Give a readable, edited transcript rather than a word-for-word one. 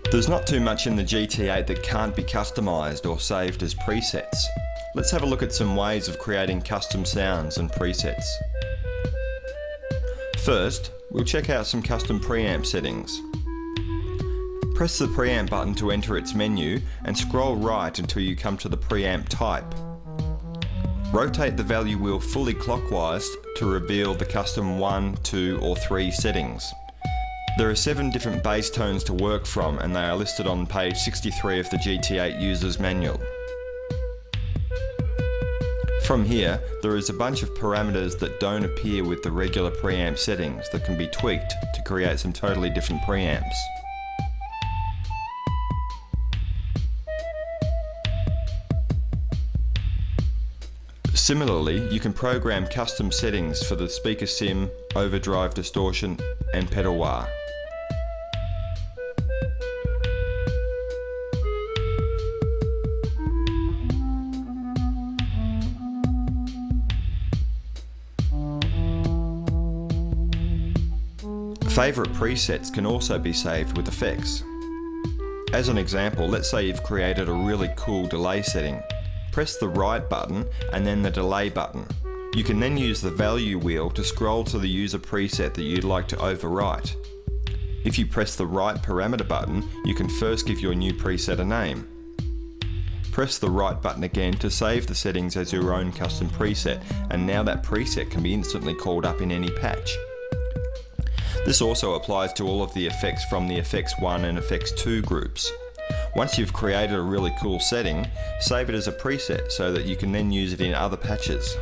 There's not too much in the GT8 that can't be customised or saved as presets. Let's have a look at some ways of creating custom sounds and presets. First, we'll check out some custom preamp settings. Press the preamp button to enter its menu and scroll right until you come to the preamp type. Rotate the value wheel fully clockwise to reveal the custom 1, 2 or 3 settings. There are 7 different bass tones to work from and they are listed on page 63 of the GT8 User's Manual. From here, there is a bunch of parameters that don't appear with the regular preamp settings that can be tweaked to create some totally different preamps. Similarly, you can program custom settings for the speaker sim, overdrive distortion and pedal wah. Favourite presets can also be saved with effects. As an example, let's say you've created a really cool delay setting. Press the right button and then the delay button. You can then use the value wheel to scroll to the user preset that you'd like to overwrite. If you press the right parameter button, you can first give your new preset a name. Press the right button again to save the settings as your own custom preset, and now that preset can be instantly called up in any patch. This also applies to all of the effects from the Effects 1 and Effects 2 groups. Once you've created a really cool setting, save it as a preset so that you can then use it in other patches.